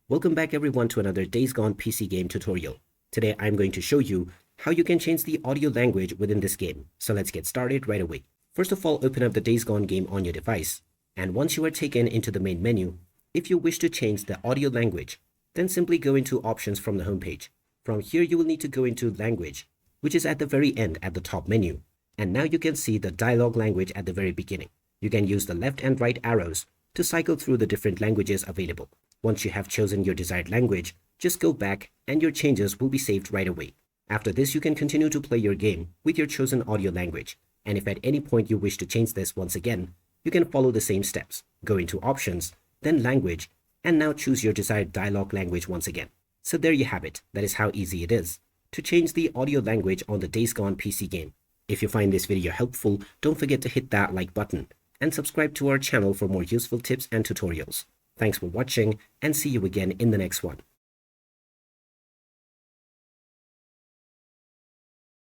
Welcome back everyone to another Days Gone PC game tutorial. Today I'm going to show you how you can change the audio language within this game. So let's get started right away. First of all, open up the Days Gone game on your device. And once you are taken into the main menu, if you wish to change the audio language, then simply go into options from the homepage. From here you will need to go into language, which is at the very end at the top menu. And now you can see the dialogue language at the very beginning. You can use the left and right arrows to cycle through the different languages available. Once you have chosen your desired language, just go back and your changes will be saved right away. After this, you can continue to play your game with your chosen audio language. And if at any point you wish to change this once again, you can follow the same steps. Go into options, then language, and now choose your desired dialogue language once again. So there you have it. That is how easy it is to change the audio language on the Days Gone PC game. If you find this video helpful, don't forget to hit that like button and subscribe to our channel for more useful tips and tutorials. Thanks for watching and see you again in the next one.